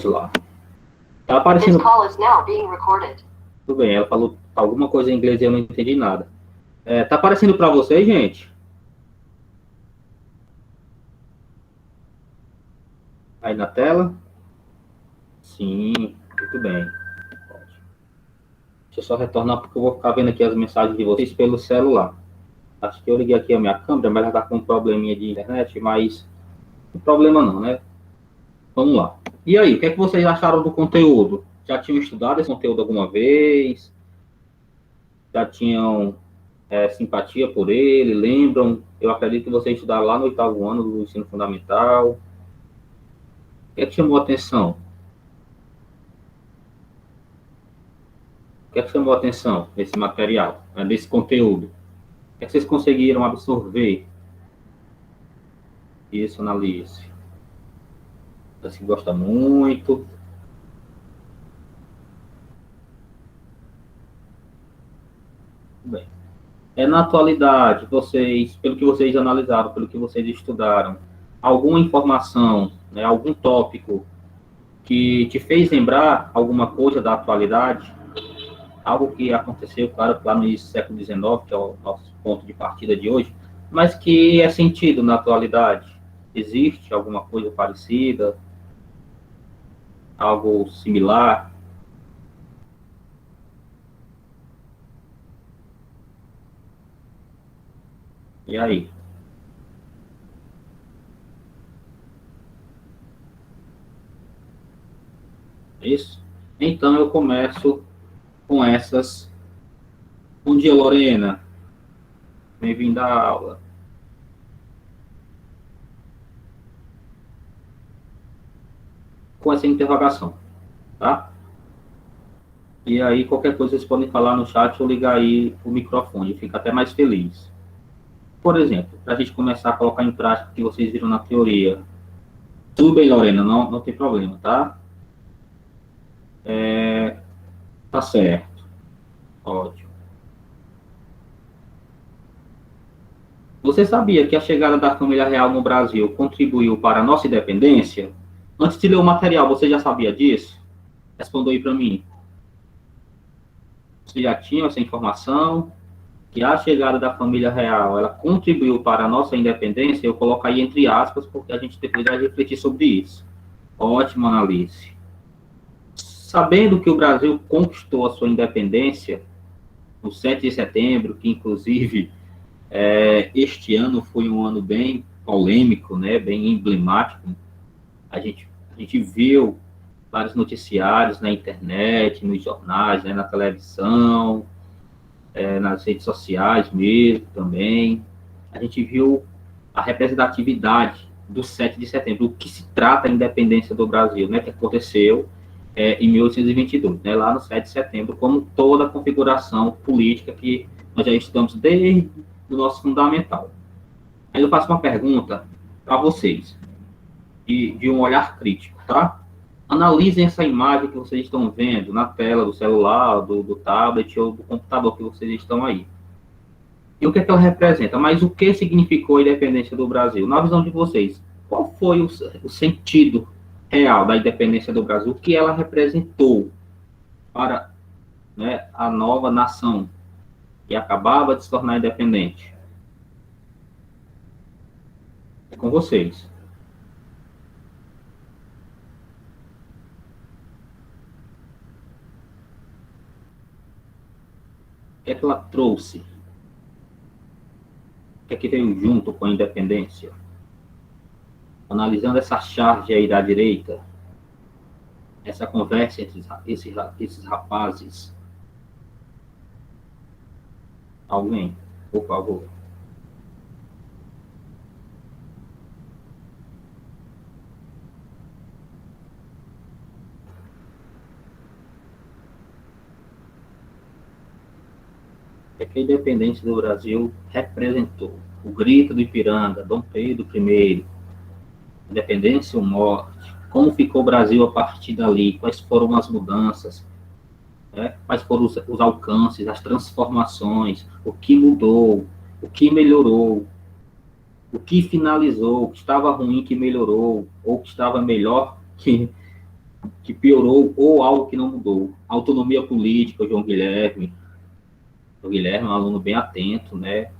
Vamos lá. Tá aparecendo... Tudo bem, ela falou alguma coisa em inglês e eu não entendi nada. Tá aparecendo para vocês, gente? Aí na tela? Sim, muito bem. Deixa eu só retornar, porque eu vou ficar vendo aqui as mensagens de vocês pelo celular. Acho que eu liguei aqui a minha câmera, mas ela está com um probleminha de internet, mas não tem problema não, né? Vamos lá. E aí, o que é que vocês acharam do conteúdo? Já tinham estudado esse conteúdo alguma vez? Já tinham simpatia por ele? Lembram? Eu acredito que vocês estudaram lá no 8º ano do ensino fundamental. O que é que chamou a atenção? O que é que chamou a atenção nesse material, nesse conteúdo? O que é que vocês conseguiram absorver? Isso, Analice. Você gosta muito. Bem. Na atualidade, vocês, pelo que vocês analisaram, pelo que vocês estudaram, alguma informação, né, algum tópico que te fez lembrar alguma coisa da atualidade? Algo que aconteceu, claro, lá no início do século XIX, que é o nosso ponto de partida de hoje, mas que é sentido na atualidade. Existe alguma coisa parecida? Algo similar? E aí? Isso? Então eu começo com essas. Bom dia, Lorena. Bem-vinda à aula. Com essa interrogação, tá? E aí, qualquer coisa, vocês podem falar no chat ou ligar aí o microfone, fica até mais feliz. Por exemplo, para a gente começar a colocar em prática o que vocês viram na teoria. Tudo bem, Lorena, não tem problema, tá? Tá certo. Ótimo. Você sabia que a chegada da família real no Brasil contribuiu para a nossa independência? Antes de ler o material, você já sabia disso? Responda aí para mim. Você já tinha essa informação? Que a chegada da família real, ela contribuiu para a nossa independência? Eu coloco aí entre aspas, porque a gente depois vai refletir sobre isso. Ótimo, Analice. Sabendo que o Brasil conquistou a sua independência no 7 de setembro, que inclusive este ano foi um ano bem polêmico, né, bem emblemático. A gente viu vários noticiários na internet, nos jornais, né, na televisão, nas redes sociais mesmo também. A gente viu a representatividade do 7 de setembro, o que se trata a independência do Brasil, né, que aconteceu em 1822, né, lá no 7 de setembro, como toda a configuração política que nós já estudamos desde o nosso fundamental. Aí eu faço uma pergunta para vocês, de um olhar crítico, tá? Analisem essa imagem que vocês estão vendo na tela do celular, do tablet ou do computador que vocês estão aí. E o que é que ela representa? Mas o que significou a independência do Brasil? Na visão de vocês, qual foi o sentido real da independência do Brasil? O que ela representou para, né, a nova nação que acabava de se tornar independente? É com vocês. O que é que ela trouxe? O que é que veio junto com a independência? Analisando essa charge aí da direita, essa conversa entre esses rapazes. Alguém, por favor. O que a independência do Brasil representou? O grito do Ipiranga, Dom Pedro I, independência ou morte? Como ficou o Brasil a partir dali? Quais foram as mudanças? Quais foram os alcances, as transformações? O que mudou? O que melhorou? O que finalizou? O que estava ruim que melhorou? Ou que estava melhor que que piorou ou algo que não mudou. Autonomia política, João Guilherme é um aluno bem atento, né?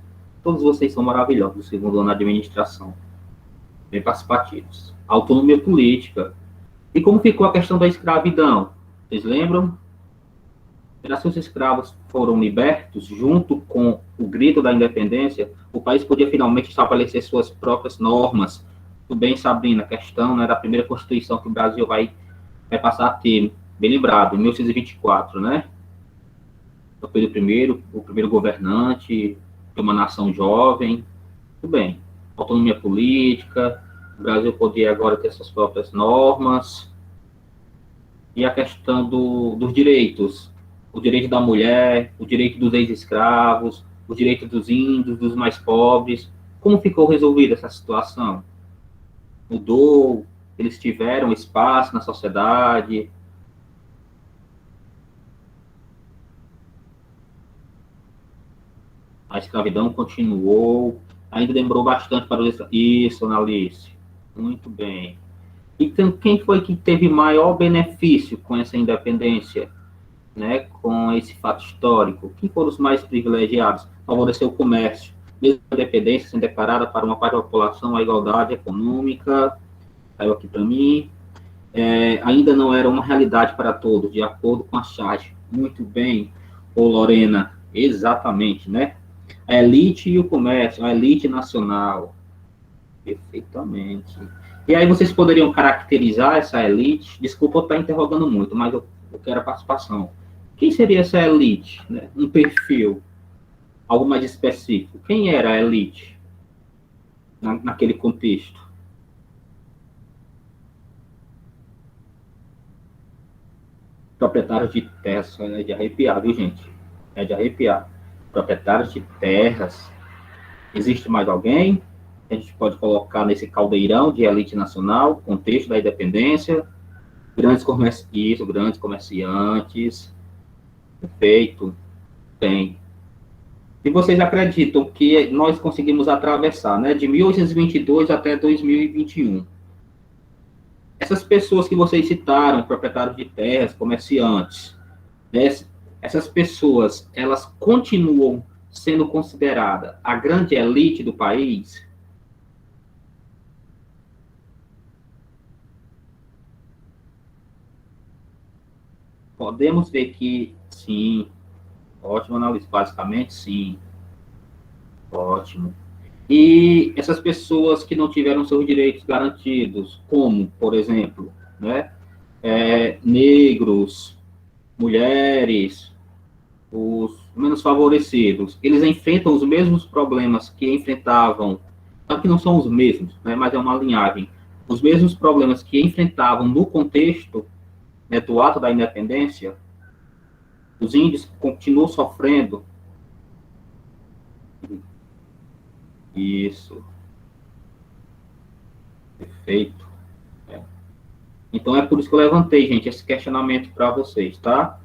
Todos vocês são maravilhosos, do segundo ano de administração, bem participativos. Autonomia política. E como ficou a questão da escravidão? Vocês lembram? Se os escravos foram libertos, junto com o grito da independência, o país podia finalmente estabelecer suas próprias normas. Tudo bem, Sabrina, a questão, né, da primeira Constituição que o Brasil vai passar a ter, bem lembrado, em 1824, né? Então, foi o primeiro governante de uma nação jovem. Tudo bem. Autonomia política, o Brasil podia agora ter suas próprias normas. E a questão dos direitos, o direito da mulher, o direito dos ex-escravos, o direito dos índios, dos mais pobres. Como ficou resolvida essa situação? Mudou? Eles tiveram espaço na sociedade? A escravidão continuou? Ainda demorou bastante para isso, Analice. Muito bem. Então, quem foi que teve maior benefício com essa independência, né, com esse fato histórico? Quem foram os mais privilegiados? Favoreceu o comércio. Mesmo a independência sendo declarada para uma parte da população, a igualdade econômica, saiu aqui para mim, ainda não era uma realidade para todos, de acordo com a charge. Muito bem, ô Lorena, exatamente, né? A elite e o comércio, a elite nacional. Perfeitamente. E aí vocês poderiam caracterizar essa elite? Desculpa eu estar interrogando muito, mas eu quero a participação. Quem seria essa elite? Né? Um perfil, algo mais específico. Quem era a elite naquele contexto? Proprietários de terras, é de arrepiar, viu, gente? É de arrepiar. Proprietários de terras. Existe mais alguém? A gente pode colocar nesse caldeirão de elite nacional, contexto da independência, grandes comerciantes, perfeito, tem. E vocês acreditam que nós conseguimos atravessar, né, de 1822 até 2021? Essas pessoas que vocês citaram, proprietários de terras, comerciantes, né, essas pessoas, elas continuam sendo consideradas a grande elite do país? Podemos ver que sim, ótimo análise, basicamente sim, ótimo. E essas pessoas que não tiveram seus direitos garantidos, como, por exemplo, né, negros, mulheres, os menos favorecidos, eles enfrentam os mesmos problemas que enfrentavam, só que não são os mesmos, né, mas é uma linhagem, os mesmos problemas que enfrentavam no contexto, né, do ato da independência. Os índios continuam sofrendo. Isso, perfeito. É. Então, é por isso que eu levantei, gente, esse questionamento para vocês, tá?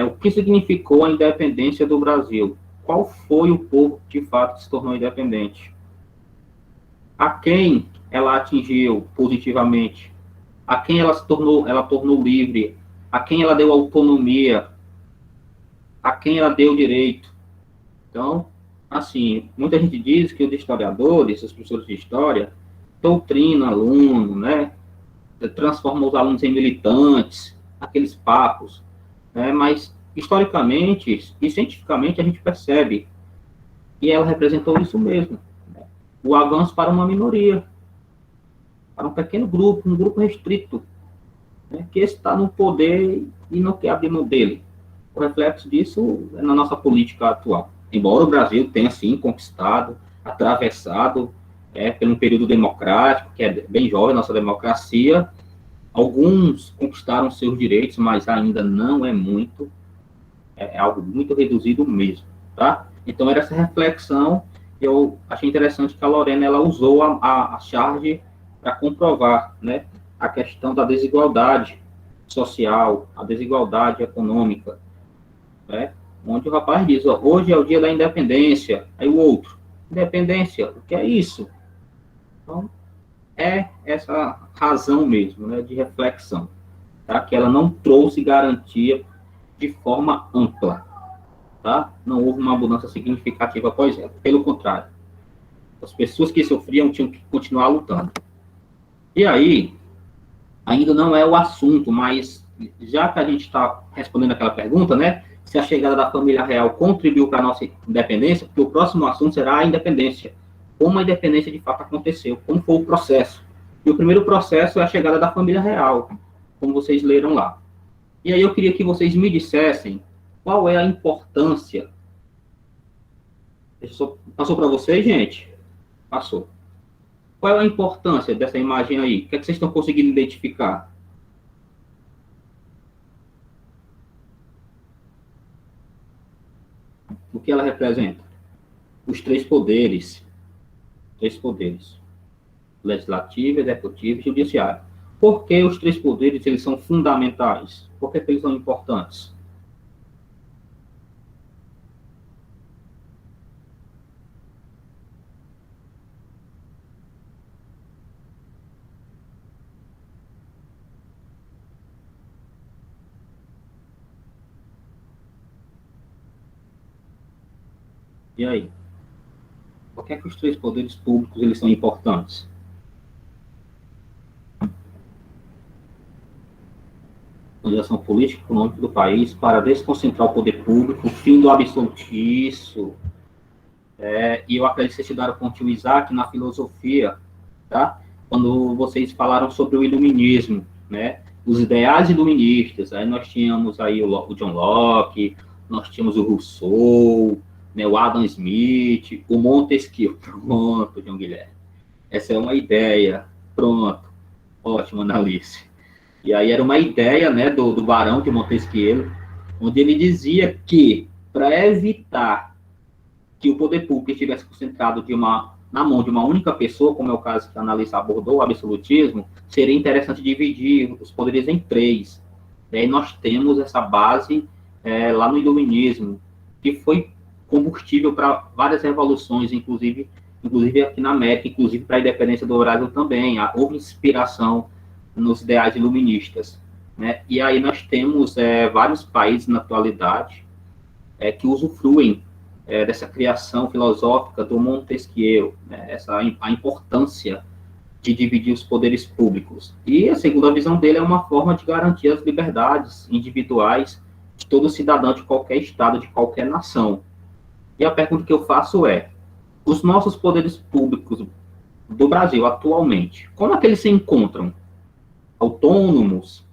O que significou a independência do Brasil? Qual foi o povo que, de fato, se tornou independente? A quem ela atingiu positivamente? A quem ela tornou livre? A quem ela deu autonomia? A quem ela deu direito? Então, assim, muita gente diz que os historiadores, os professores de história, doutrinam aluno, né? Transformam os alunos em militantes, aqueles papos, né? Mas, historicamente e cientificamente, a gente percebe que ela representou isso mesmo, né? O avanço para uma minoria, para um pequeno grupo, um grupo restrito, né? Que está no poder e não quer abrir mão dele. O reflexo disso é na nossa política atual. Embora o Brasil tenha, sim, conquistado, atravessado por um período democrático, que é bem jovem, a nossa democracia, alguns conquistaram seus direitos, mas ainda não é muito, é algo muito reduzido mesmo, tá? Então, era essa reflexão, eu achei interessante que a Lorena, ela usou a charge para comprovar, né, a questão da desigualdade social, a desigualdade econômica, né? Onde o rapaz diz, ó, hoje é o dia da independência, aí o outro, independência, o que é isso? Então, é essa razão mesmo, né, de reflexão. tá? Que ela não trouxe garantia de forma ampla, tá? Não houve uma mudança significativa após ela, pelo contrário. As pessoas que sofriam tinham que continuar lutando. E aí, ainda não é o assunto, mas já que a gente está respondendo aquela pergunta, né? Se a chegada da família real contribuiu para a nossa independência, porque o próximo assunto será a independência. Como a independência de fato aconteceu, como foi o processo. E o primeiro processo é a chegada da família real, como vocês leram lá. E aí eu queria que vocês me dissessem qual é a importância. Passou para vocês, gente? Passou. Qual é a importância dessa imagem aí? O que é que vocês estão conseguindo identificar? O que ela representa? Os três poderes. Três poderes. Legislativo, executivo e judiciário. Por que os três poderes eles são fundamentais? Por que eles são importantes? E aí? Por que é que os três poderes públicos eles são importantes? Organização política e econômica do país para desconcentrar o poder público, fim do absolutismo. E eu acredito que vocês estudaram com o tio Isaac na filosofia, tá? Quando vocês falaram sobre o iluminismo, né? Os ideais iluministas, aí nós tínhamos aí o John Locke, nós tínhamos o Rousseau, né, o Adam Smith, o Montesquieu. Pronto, João Guilherme. Essa é uma ideia. Pronto. Ótimo, Analice. E aí era uma ideia, né, do Barão de Montesquieu, onde ele dizia que, para evitar que o poder público estivesse concentrado na mão de uma única pessoa, como é o caso que a Analice abordou, o absolutismo, seria interessante dividir os poderes em três. E aí nós temos essa base lá no iluminismo, que foi combustível para várias revoluções, inclusive aqui na América, inclusive para a independência do Brasil também. Houve inspiração nos ideais iluministas, né? E aí nós temos vários países na atualidade que usufruem dessa criação filosófica do Montesquieu, né? A importância de dividir os poderes públicos. E a segunda visão dele é uma forma de garantir as liberdades individuais de todo cidadão de qualquer estado, de qualquer nação. E a pergunta que eu faço é: os nossos poderes públicos do Brasil atualmente, como é que eles se encontram? Autônomos,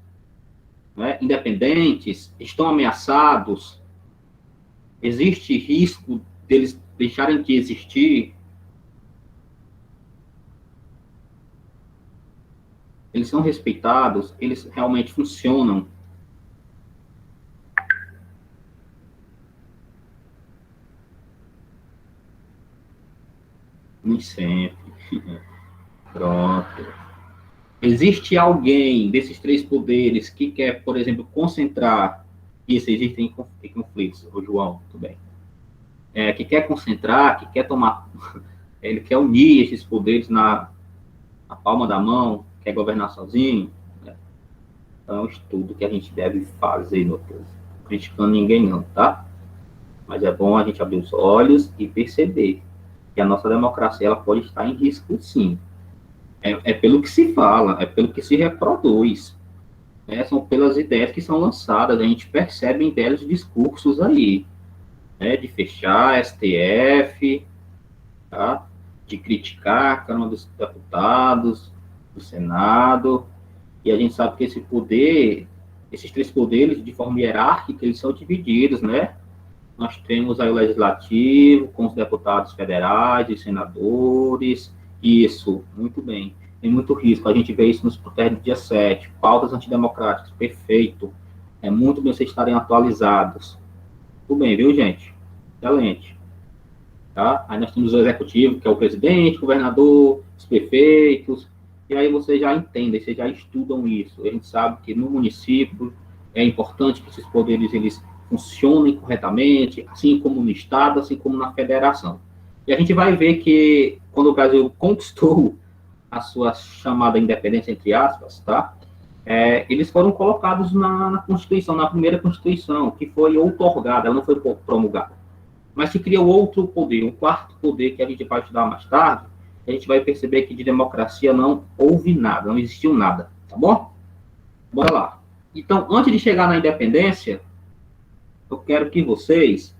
né, independentes, estão ameaçados? Existe risco deles deixarem de existir? Eles são respeitados? Eles realmente funcionam? Nem sempre. Pronto. Existe alguém desses três poderes que quer, por exemplo, concentrar, isso, existem conflitos, o João, tudo bem, que quer concentrar, que quer tomar, ele quer unir esses poderes na palma da mão, quer governar sozinho, né? Então é um estudo que a gente deve fazer, meu povo, criticando ninguém não, tá? Mas é bom a gente abrir os olhos e perceber que a nossa democracia ela pode estar em risco, sim. É pelo que se fala, é pelo que se reproduz, né? São pelas ideias que são lançadas, a gente percebe em belos discursos aí, né? De fechar a STF, tá? De criticar a Câmara dos Deputados, do Senado, e a gente sabe que esses três poderes, de forma hierárquica, eles são divididos, né? Nós temos aí o Legislativo, com os deputados federais e senadores. Isso, muito bem. Tem muito risco. A gente vê isso nos protestos do dia 7. Pautas antidemocráticas, perfeito. É muito bem vocês estarem atualizados. Tudo bem, viu, gente? Excelente. Tá? Aí nós temos o Executivo, que é o presidente, o governador, os prefeitos. E aí vocês já entendem, vocês já estudam isso. A gente sabe que no município é importante que esses poderes eles funcionem corretamente, assim como no Estado, assim como na Federação. E a gente vai ver que quando o Brasil conquistou a sua chamada independência, entre aspas, tá? Eles foram colocados na Constituição, na primeira Constituição, que foi outorgada, ela não foi promulgada. Mas se criou outro poder, um quarto poder que a gente vai estudar mais tarde, a gente vai perceber que de democracia não houve nada, não existiu nada, tá bom? Bora lá. Então, antes de chegar na independência, eu quero que vocês,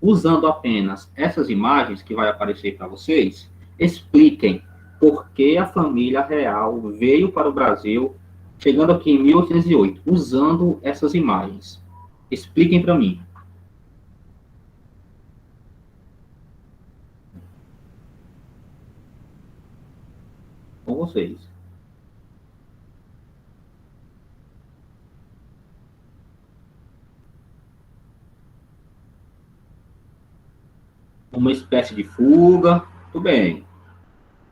usando apenas essas imagens que vai aparecer para vocês, expliquem por que a família real veio para o Brasil, chegando aqui em 1808, usando essas imagens. Expliquem para mim. Com vocês. Uma espécie de fuga, tudo bem.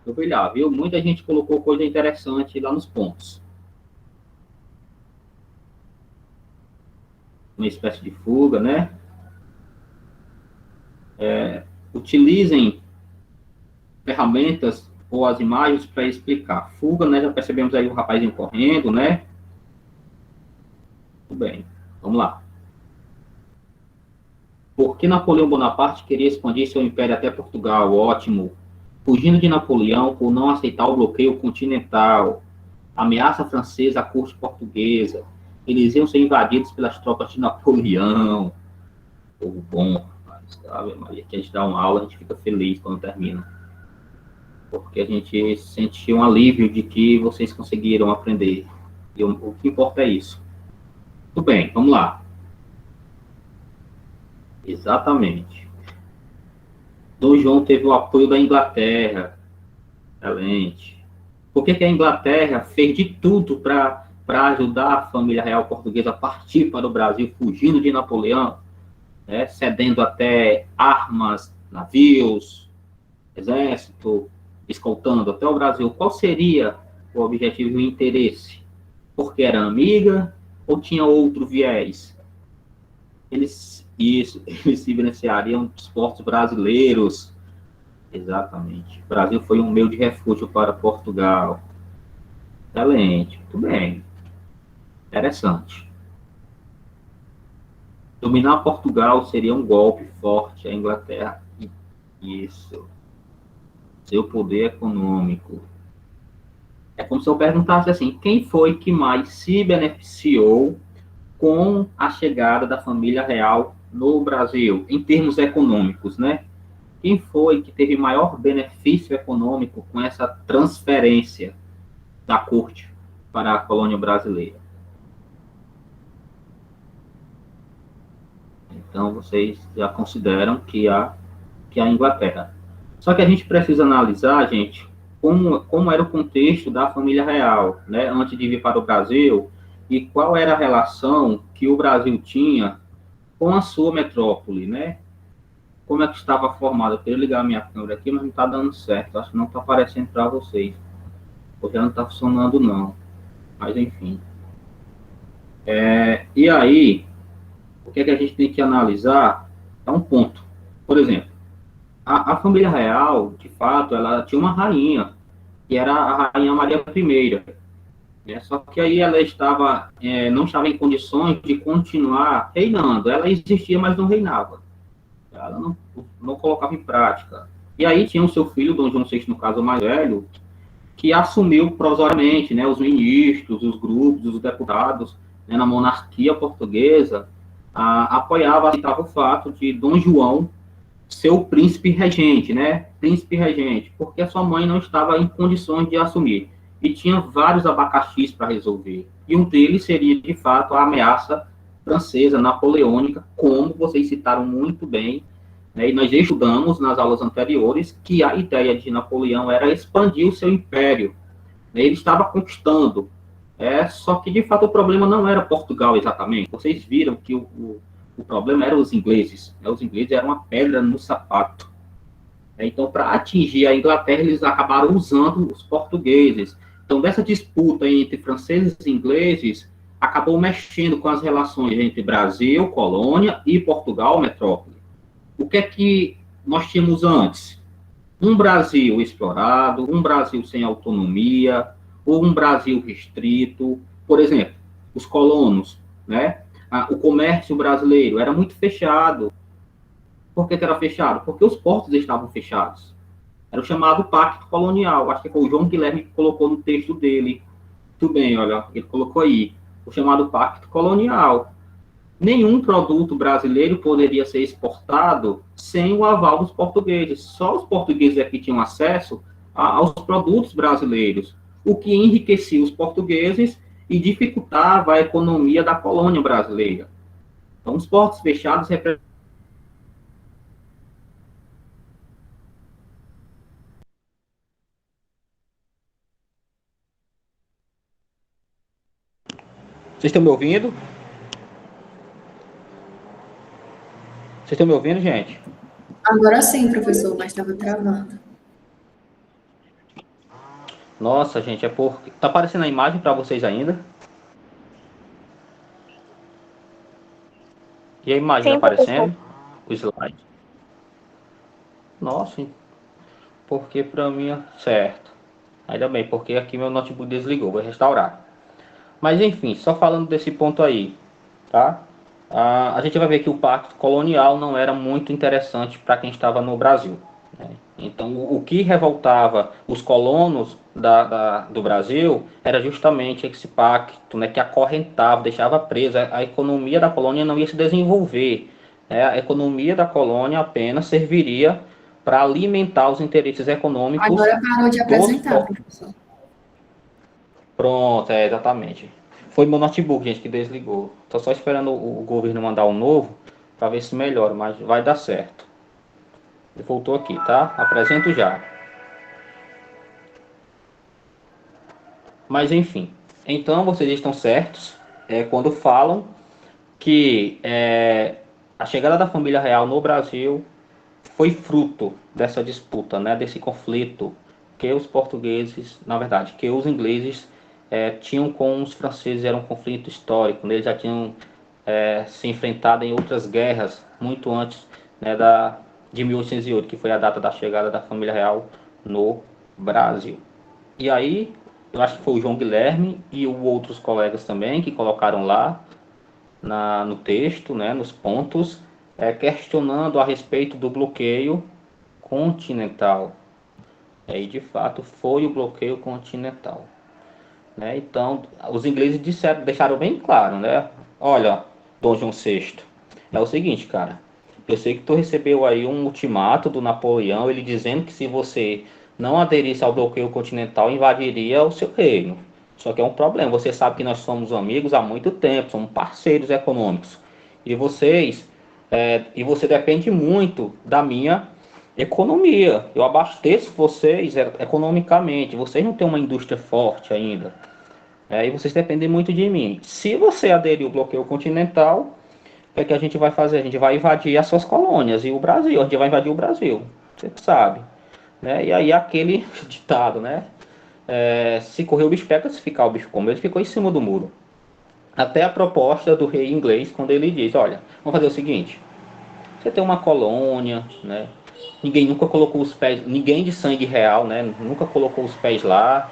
Eu vi lá, viu? Muita gente colocou coisa interessante lá nos pontos. Uma espécie de fuga, né? Utilizem ferramentas ou as imagens para explicar. Fuga, né? Já percebemos aí o rapazinho correndo, né? Tudo bem. Vamos lá. Por que Napoleão Bonaparte queria expandir seu império até Portugal? Ótimo. Fugindo de Napoleão por não aceitar o bloqueio continental. Ameaça francesa à corte portuguesa. Eles iam ser invadidos pelas tropas de Napoleão. Povo bom, sabe? Maria, que a gente dá uma aula, a gente fica feliz quando termina. Porque a gente sente um alívio de que vocês conseguiram aprender. E o que importa é isso. Tudo bem, vamos lá. Exatamente. Dom João teve o apoio da Inglaterra. Excelente. Por que a Inglaterra fez de tudo para ajudar a família real portuguesa a partir para o Brasil, fugindo de Napoleão, né, cedendo até armas, navios, exército, escoltando até o Brasil? Qual seria o objetivo e o interesse? Porque era amiga ou tinha outro viés? Eles se beneficiariam dos portos brasileiros. Exatamente. O Brasil foi um meio de refúgio para Portugal. Excelente, muito bem. Interessante. Dominar Portugal seria um golpe forte à Inglaterra. Isso. Seu poder econômico. É como se eu perguntasse assim, quem foi que mais se beneficiou com a chegada da família real no Brasil, em termos econômicos, né? Quem foi que teve maior benefício econômico com essa transferência da corte para a colônia brasileira? Então, vocês já consideram que a Inglaterra. Só que a gente precisa analisar, gente, como era o contexto da família real, né, antes de vir para o Brasil, e qual era a relação que o Brasil tinha com a sua metrópole, né? Como é que estava formada? Eu queria ligar a minha câmera aqui, mas não está dando certo. Acho que não está aparecendo para vocês. Porque não está funcionando, não. Mas, enfim. E aí, o que é que a gente tem que analisar? É um ponto. Por exemplo, a família real, de fato, ela tinha uma rainha, que era a Rainha Maria I. Né? Só que aí ela não estava em condições de continuar reinando. Ela existia, mas não reinava. Ela não colocava em prática. E aí tinha o seu filho, Dom João VI, no caso mais velho, que assumiu provisoriamente, né, os ministros, os grupos, os deputados, né, na monarquia portuguesa, apoiava, aceitava o fato de Dom João ser o príncipe regente, né? Príncipe regente, porque a sua mãe não estava em condições de assumir. E tinha vários abacaxis para resolver. E um deles seria, de fato, a ameaça francesa, napoleônica, como vocês citaram muito bem, né? E nós estudamos nas aulas anteriores que a ideia de Napoleão era expandir o seu império. Né? Ele estava conquistando. Só que, de fato, o problema não era Portugal exatamente. Vocês viram que o problema eram os ingleses. Né? Os ingleses eram uma pedra no sapato. Então, para atingir a Inglaterra, eles acabaram usando os portugueses. Então, dessa disputa entre franceses e ingleses, acabou mexendo com as relações entre Brasil, colônia, e Portugal, metrópole. O que é que nós tínhamos antes? Um Brasil explorado, um Brasil sem autonomia, ou um Brasil restrito, por exemplo, os colonos, né? O comércio brasileiro era muito fechado. Por que era fechado? Porque os portos estavam fechados. Era o chamado Pacto Colonial. Acho que foi o João Guilherme que colocou no texto dele. Tudo bem, olha, ele colocou aí. O chamado Pacto Colonial. Nenhum produto brasileiro poderia ser exportado sem o aval dos portugueses. Só os portugueses aqui tinham acesso aos produtos brasileiros, o que enriquecia os portugueses e dificultava a economia da colônia brasileira. Então, os portos fechados representam. Vocês estão me ouvindo? Vocês estão me ouvindo, gente? Agora sim, professor, mas estava travando. Nossa, gente, é porque. Tá aparecendo a imagem para vocês ainda? E a imagem Sim, professor. aparecendo? O slide. Nossa, porque para mim é certo. Ainda bem, porque aqui meu notebook desligou, vou restaurar. Mas enfim, só falando desse ponto aí, tá? A gente vai ver que o pacto colonial não era muito interessante para quem estava no Brasil, né? Então, o que revoltava os colonos do Brasil era justamente esse pacto, né, que acorrentava, deixava presa. A economia da colônia não ia se desenvolver, né? A economia da colônia apenas serviria para alimentar os interesses econômicos Agora parou de dos apresentar, povos. professor. Pronto, exatamente. Foi meu notebook, gente, que desligou. Tô só esperando o governo mandar um novo para ver se melhora, mas vai dar certo. Ele voltou aqui, tá? Apresento já. Mas enfim. Então vocês estão certos quando falam que a chegada da família real no Brasil foi fruto dessa disputa, né, desse conflito que os portugueses, na verdade, que os ingleses tinham com os franceses. Era um conflito histórico, né? Eles já tinham se enfrentado em outras guerras muito antes, né, de 1808, que foi a data da chegada da família real no Brasil. E aí, eu acho que foi o João Guilherme e outros colegas também que colocaram lá no texto, né, nos pontos, questionando a respeito do bloqueio continental. E de fato foi o bloqueio continental, né? Então, os ingleses deixaram bem claro, né? Olha, Dom João VI, é o seguinte, cara. Eu sei que tu recebeu aí um ultimato do Napoleão, ele dizendo que se você não aderisse ao bloqueio continental, invadiria o seu reino. Só que é um problema. Você sabe que nós somos amigos há muito tempo, somos parceiros econômicos. E você depende muito da minha economia. Eu abasteço vocês economicamente. Vocês não têm uma indústria forte ainda. E vocês dependem muito de mim. Se você aderir ao bloqueio continental, o que é que a gente vai fazer? A gente vai invadir as suas colônias e o Brasil. A gente vai invadir o Brasil. Você sabe. Né? E aí aquele ditado, né? Se correr o bicho pega, se ficar o bicho come. Ele ficou em cima do muro. Até a proposta do rei inglês, quando ele diz, olha, vamos fazer o seguinte. Você tem uma colônia, né? Ninguém nunca colocou os pés, ninguém de sangue real, né? Nunca colocou os pés lá.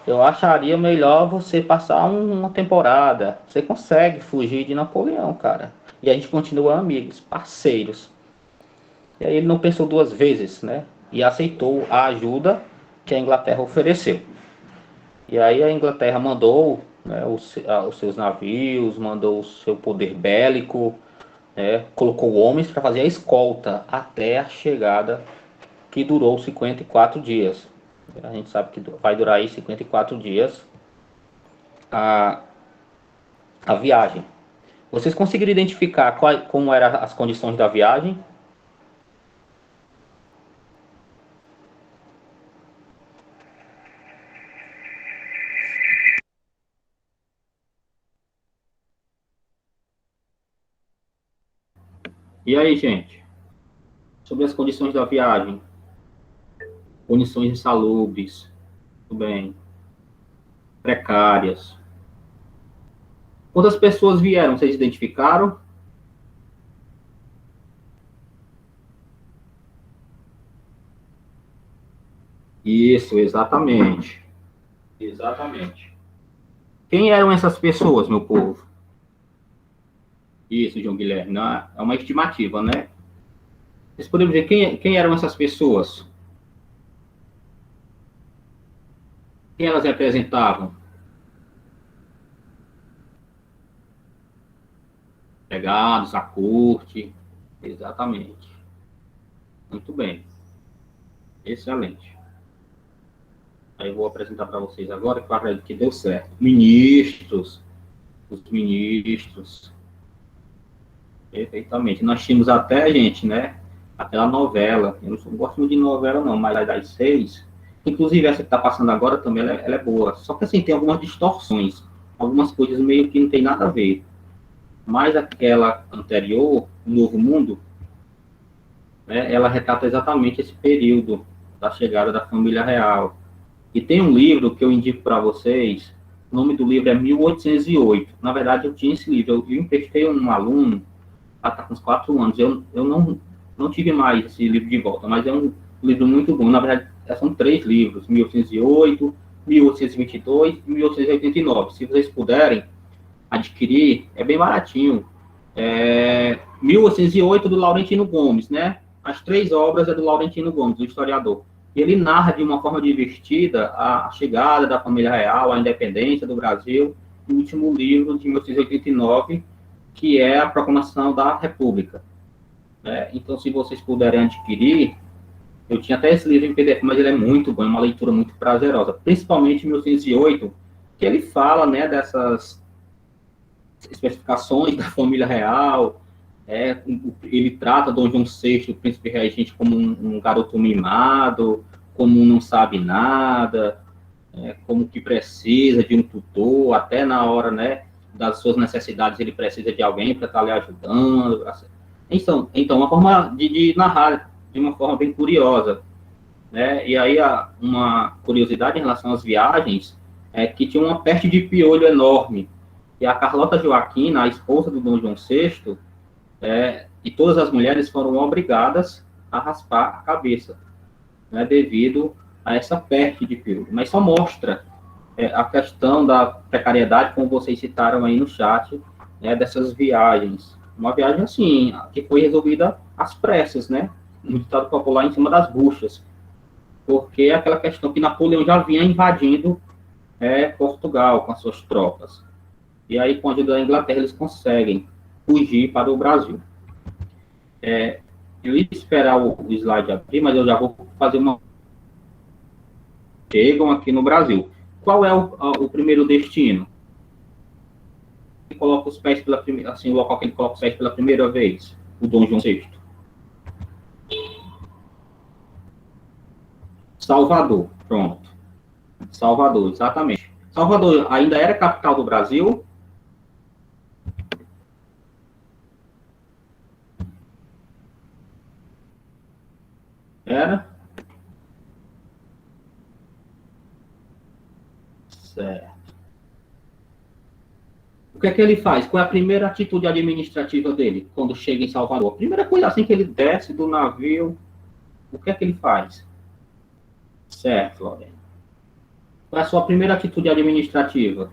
Eu acharia melhor você passar uma temporada. Você consegue fugir de Napoleão, cara. E a gente continua amigos, parceiros. E aí ele não pensou duas vezes, né? E aceitou a ajuda que a Inglaterra ofereceu. E aí a Inglaterra mandou, né, os seus navios, mandou o seu poder bélico, né, colocou homens para fazer a escolta até a chegada, que durou 54 dias. A gente sabe que vai durar aí 54 dias a, a viagem. Vocês conseguiram identificar como eram as condições da viagem? E aí, gente? Sobre as condições da viagem? Condições insalubres, tudo bem, precárias. Quantas pessoas vieram? Vocês identificaram? Isso, exatamente. Exatamente. Quem eram essas pessoas, meu povo? Isso, João Guilherme, não, é uma estimativa, né? Vocês poderiam dizer quem eram essas pessoas? Quem elas representavam? Empregados, a corte. Exatamente. Muito bem. Excelente. Aí eu vou apresentar para vocês agora, que eu acredito que deu certo. Ministros. Os ministros. Perfeitamente. Nós tínhamos até, gente, né? Aquela novela. Eu não gosto muito de novela, não, mas a das 6. Inclusive, essa que está passando agora também, ela é boa. Só que, assim, tem algumas distorções. Algumas coisas meio que não tem nada a ver. Mas aquela anterior, O Novo Mundo, né, ela retrata exatamente esse período da chegada da família real. E tem um livro que eu indico para vocês. O nome do livro é 1808. Na verdade, eu tinha esse livro. Eu emprestei a um aluno, está com uns 4 anos. Eu não tive mais esse livro de volta, mas é um livro muito bom. Na verdade, são 3 livros: 1808, 1822 e 1889. Se vocês puderem adquirir, é bem baratinho. 1808 do Laurentino Gomes, né? As 3 obras é do Laurentino Gomes, do historiador. E ele narra de uma forma divertida a chegada da família real, a independência do Brasil, e o último livro de 1889, que é a Proclamação da República. Então, se vocês puderem adquirir, eu tinha até esse livro em PDF, mas ele é muito bom, é uma leitura muito prazerosa, principalmente 1808, que ele fala, né, dessas especificações da família real. Ele trata Dom João VI, o príncipe regente, como um garoto mimado, como um não sabe nada, como que precisa de um tutor, até na hora, né, das suas necessidades, ele precisa de alguém para estar lhe ajudando. Então uma forma de narrar de uma forma bem curiosa, né? E aí, uma curiosidade em relação às viagens é que tinha uma peste de piolho enorme. E a Carlota Joaquina, a esposa do Dom João VI, e todas as mulheres foram obrigadas a raspar a cabeça, né, devido a essa peste de piolho. Mas só mostra a questão da precariedade, como vocês citaram aí no chat, né, dessas viagens. Uma viagem, assim, que foi resolvida às pressas, né? No ditado popular, em cima das buchas. Porque é aquela questão que Napoleão já vinha invadindo Portugal com as suas tropas. E aí, com a ajuda da Inglaterra, eles conseguem fugir para o Brasil. Eu ia esperar o slide abrir, mas eu já vou fazer uma. Chegam aqui no Brasil. Qual é o primeiro destino? Ele coloca os pés pela primeira, assim, o local que ele coloca os pés pela primeira vez, o Dom João VI. Salvador, pronto. Salvador, exatamente. Salvador ainda era capital do Brasil? Era? Certo. O que é que ele faz? Qual é a primeira atitude administrativa dele quando chega em Salvador? A primeira coisa, assim que ele desce do navio, o que é que ele faz? Certo, Lorena. Qual é a sua primeira atitude administrativa?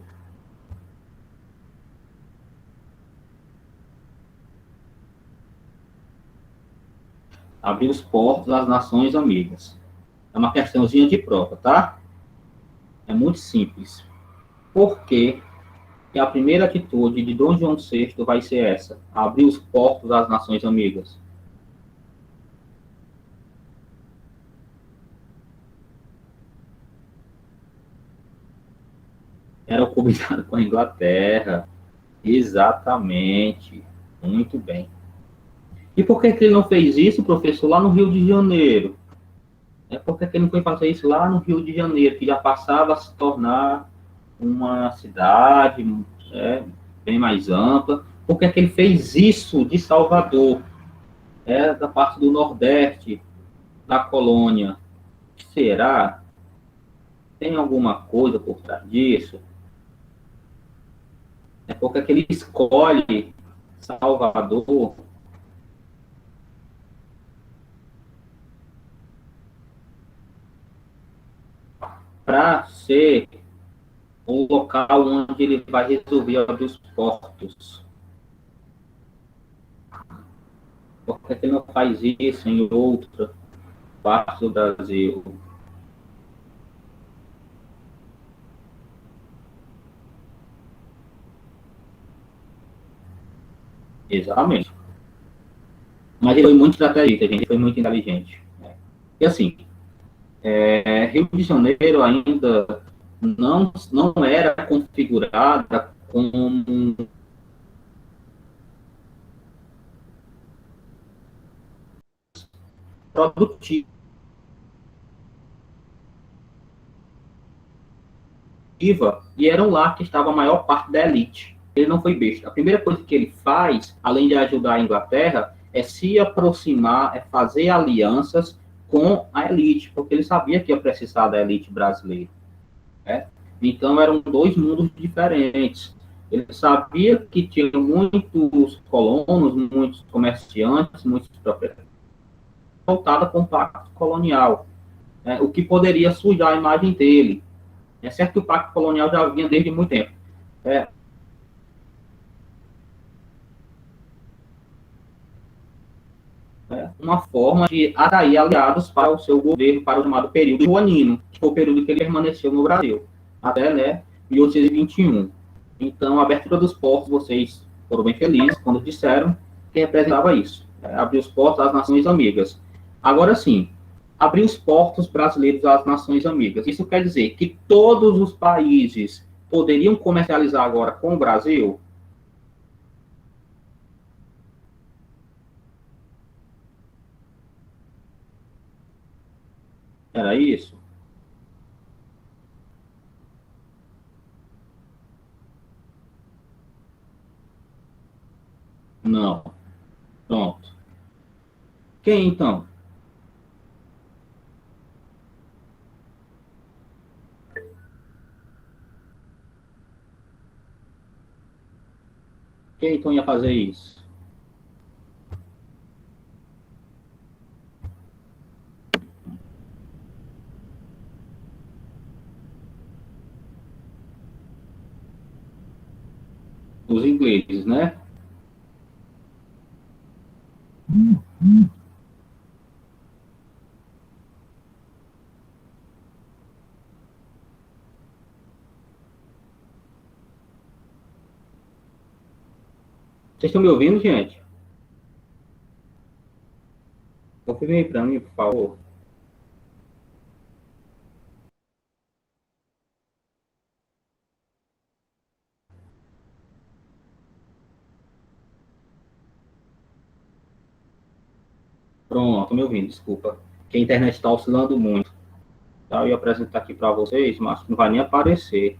Abrir os portos às nações amigas. É uma questãozinha de prova, tá? É muito simples. Por quê? Que a primeira atitude de Dom João VI vai ser essa: abrir os portos às nações amigas. Era o combinado com a Inglaterra. Exatamente. Muito bem. E por que ele não fez isso, professor, lá no Rio de Janeiro? Por que ele não foi fazer isso lá no Rio de Janeiro, que já passava a se tornar uma cidade bem mais ampla? Por que ele fez isso de Salvador, da parte do Nordeste da colônia? Será? Tem alguma coisa por trás disso? Por que ele escolhe Salvador para ser o local onde ele vai resolver abrir os portos. Por que ele não faz isso em outra parte do Brasil? Exatamente. Mas ele foi muito estrategista, gente, ele foi muito inteligente. Né? E assim, Rio de Janeiro ainda não era configurada como produtiva, e era um lá que estava a maior parte da elite. Ele não foi besta. A primeira coisa que ele faz, além de ajudar a Inglaterra, é se aproximar, é fazer alianças com a elite, porque ele sabia que ia precisar da elite brasileira. Né? Então eram dois mundos diferentes. Ele sabia que tinha muitos colonos, muitos comerciantes, muitos proprietários voltados com o pacto colonial, né? O que poderia sujar a imagem dele. É certo que o pacto colonial já vinha desde muito tempo. É, uma forma de atrair aliados para o seu governo, para o chamado período joanino, que foi o período que ele permaneceu no Brasil, até 1821. Então, a abertura dos portos, vocês foram bem felizes quando disseram que representava isso, abrir os portos às nações amigas. Agora sim, abrir os portos brasileiros às nações amigas. Isso quer dizer que todos os países poderiam comercializar agora com o Brasil? Era isso? Não. Pronto. Quem então? Quem então ia fazer isso? Os ingleses, né? Vocês estão me ouvindo, gente? Confirme aí para mim, por favor. Pronto, me ouvindo, desculpa. Que a internet está oscilando muito. Tá? Eu ia apresentar aqui para vocês, mas não vai nem aparecer.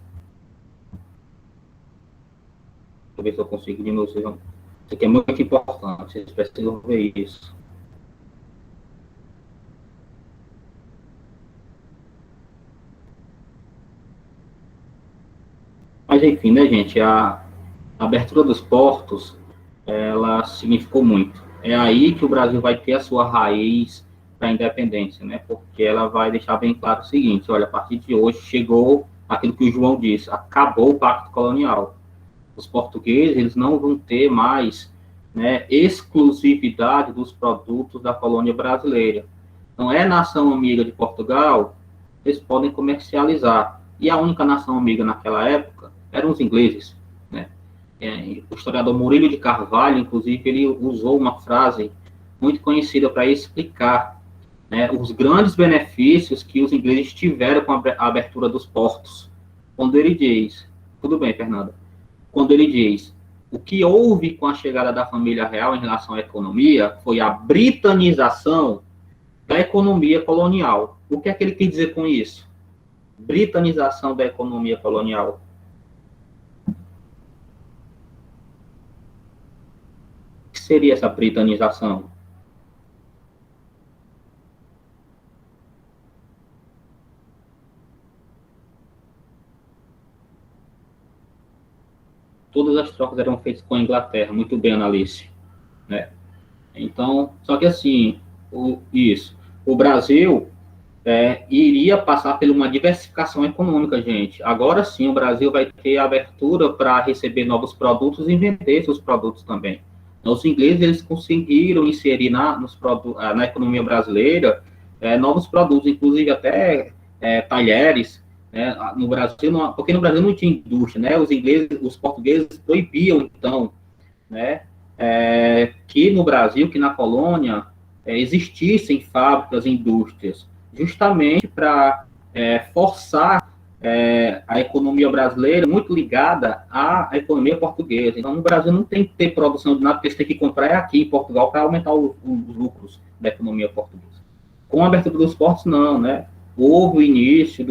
Deixa eu ver se eu consigo de novo. Isso aqui é muito importante, vocês precisam ver isso. Mas enfim, né, gente? A abertura dos portos, ela significou muito. É aí que o Brasil vai ter a sua raiz para a independência, né? Porque ela vai deixar bem claro o seguinte: olha, a partir de hoje chegou aquilo que o João disse, acabou o pacto colonial. Os portugueses, eles não vão ter mais, né, exclusividade dos produtos da colônia brasileira. Não é nação amiga de Portugal, eles podem comercializar. E a única nação amiga naquela época eram os ingleses, né? O historiador Murilo de Carvalho, inclusive, ele usou uma frase muito conhecida para explicar, né, os grandes benefícios que os ingleses tiveram com a abertura dos portos. Quando ele diz, tudo bem, Fernanda, quando ele diz, o que houve com a chegada da família real em relação à economia foi a britanização da economia colonial. O que é que ele quer dizer com isso? Britanização da economia colonial. O que seria essa britanização? Todas as trocas eram feitas com a Inglaterra, muito bem, Analice, né? Então, só que assim, isso, o Brasil, iria passar por uma diversificação econômica, gente. Agora sim, o Brasil vai ter abertura para receber novos produtos e vender seus produtos também. Então, os ingleses eles conseguiram inserir na economia brasileira novos produtos, inclusive até talheres, né, no Brasil, porque no Brasil não tinha indústria, né? Os portugueses proibiam, então, né, que no Brasil, que na colônia, existissem fábricas e indústrias, justamente para forçar a economia brasileira muito ligada à economia portuguesa. Então, no Brasil não tem que ter produção de nada, porque você tem que comprar aqui em Portugal para aumentar os lucros da economia portuguesa. Com a abertura dos portos, não, né? Houve o início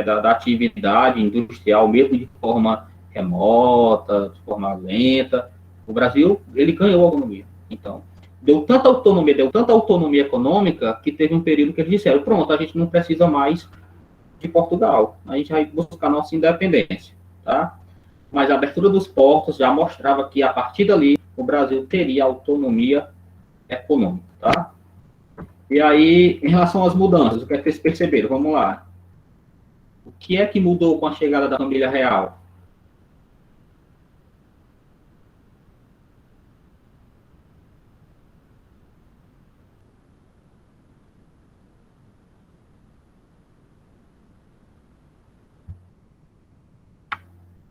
da atividade industrial, mesmo de forma remota, de forma lenta. O Brasil, ele ganhou a autonomia. Então, deu tanta autonomia econômica, que teve um período que eles disseram, pronto, a gente não precisa mais de Portugal, a gente vai buscar nossa independência, tá? Mas a abertura dos portos já mostrava que, a partir dali, o Brasil teria autonomia econômica, tá? E aí, em relação às mudanças, o que é que vocês perceberam? Vamos lá. O que é que mudou com a chegada da família real?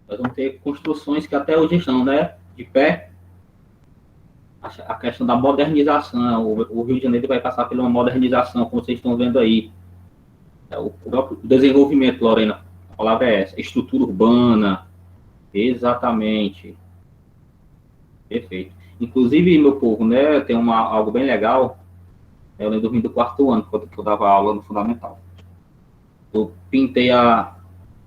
Nós vamos ter construções que até hoje estão, né, de pé. A questão da modernização, o Rio de Janeiro vai passar por uma modernização, como vocês estão vendo aí. O próprio desenvolvimento, Lorena, a palavra é essa, estrutura urbana, exatamente, perfeito. Inclusive, meu povo, né, tem algo bem legal, eu lembro do quarto ano, quando eu dava aula no Fundamental. Eu pintei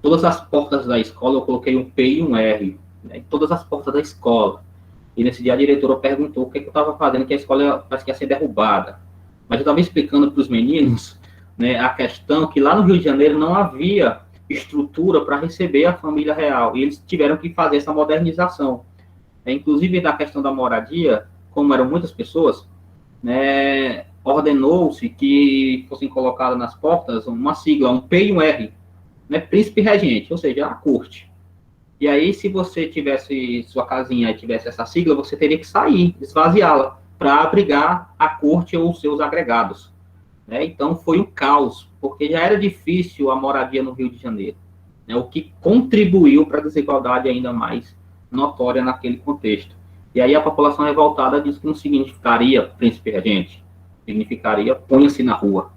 todas as portas da escola, eu coloquei um P e um R, né, em todas as portas da escola. E nesse dia a diretora perguntou o que eu estava fazendo, que a escola parece que ia ser derrubada. Mas eu estava explicando para os meninos, né, a questão que lá no Rio de Janeiro não havia estrutura para receber a família real. E eles tiveram que fazer essa modernização. Inclusive, da questão da moradia, como eram muitas pessoas, né, ordenou-se que fossem colocadas nas portas uma sigla, um P e um R, né, príncipe regente, ou seja, a corte. E aí, se você tivesse sua casinha e tivesse essa sigla, você teria que sair, esvaziá-la, para abrigar a corte ou os seus agregados. Né? Então, foi um caos, porque já era difícil a moradia no Rio de Janeiro, né? O que contribuiu para a desigualdade ainda mais notória naquele contexto. E aí a população revoltada disse que não significaria príncipe regente, significaria ponha-se na rua.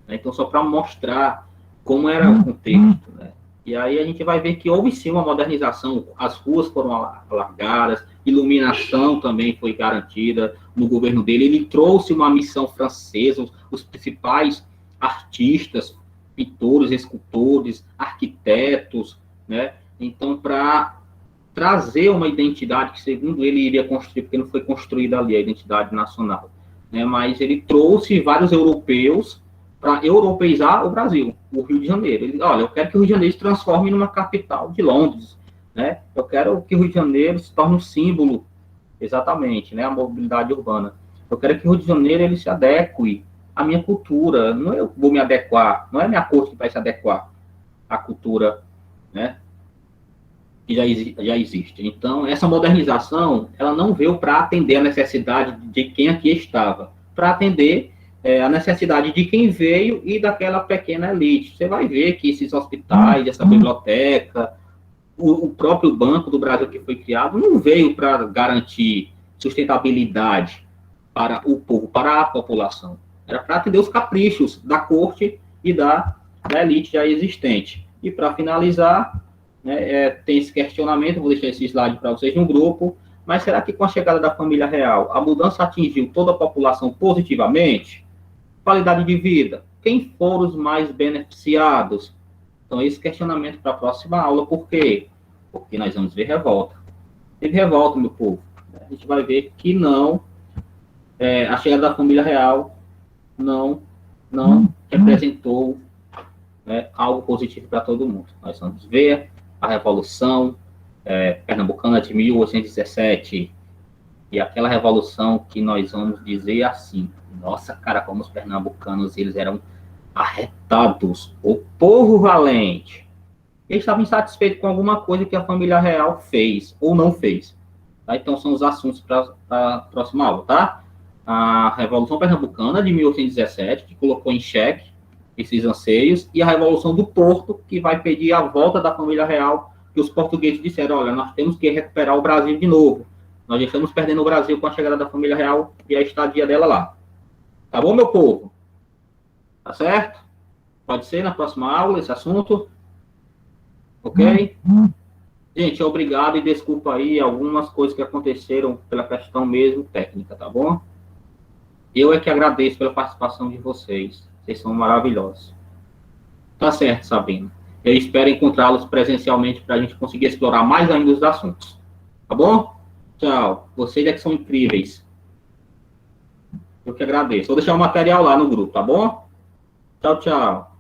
Né? Então, só para mostrar como era o contexto, né? E aí a gente vai ver que houve sim uma modernização, as ruas foram alargadas, iluminação também foi garantida no governo dele, ele trouxe uma missão francesa, os principais artistas, pintores, escultores, arquitetos, né? Então, para trazer uma identidade que, segundo ele, iria construir, porque não foi construída ali a identidade nacional, né? Mas ele trouxe vários europeus para europeizar o Brasil, o Rio de Janeiro. Ele, olha, eu quero que o Rio de Janeiro se transforme numa capital de Londres, né? Eu quero que o Rio de Janeiro se torne um símbolo, exatamente, né? A mobilidade urbana. Eu quero que o Rio de Janeiro ele se adeque à minha cultura. Não eu vou me adequar, não é minha corte que vai se adequar à cultura, né? Que já existe. Então, essa modernização, ela não veio para atender a necessidade de quem aqui estava, para atender a necessidade de quem veio e daquela pequena elite. Você vai ver que esses hospitais, essa biblioteca, o próprio Banco do Brasil que foi criado, não veio para garantir sustentabilidade para o povo, para a população. Era para atender os caprichos da corte e da elite já existente. E para finalizar, né, tem esse questionamento, vou deixar esse slide para vocês no grupo, mas será que com a chegada da família real, a mudança atingiu toda a população positivamente? Qualidade de vida, quem foram os mais beneficiados? Então, esse questionamento para a próxima aula, por quê? Porque nós vamos ver revolta. Teve revolta, meu povo. A gente vai ver que não, a chegada da família real não representou, né, algo positivo para todo mundo. Nós vamos ver a Revolução Pernambucana de 1817, e aquela revolução que nós vamos dizer assim, nossa, cara, como os pernambucanos, eles eram arretados, o povo valente. Eles estavam insatisfeitos com alguma coisa que a família real fez ou não fez. Tá? Então, são os assuntos para a próxima aula, tá? A Revolução Pernambucana, de 1817, que colocou em xeque esses anseios, e a Revolução do Porto, que vai pedir a volta da família real, que os portugueses disseram, olha, nós temos que recuperar o Brasil de novo. Nós estamos perdendo o Brasil com a chegada da família real e a estadia dela lá. Tá bom, meu povo? Tá certo? Pode ser na próxima aula esse assunto? Ok? Gente, obrigado e desculpa aí algumas coisas que aconteceram pela questão mesmo técnica, tá bom? Eu é que agradeço pela participação de vocês. Vocês são maravilhosos. Tá certo, Sabrina. Eu espero encontrá-los presencialmente para a gente conseguir explorar mais ainda os assuntos. Tá bom? Tchau. Vocês é que são incríveis. Eu que agradeço. Vou deixar o material lá no grupo, tá bom? Tchau, tchau.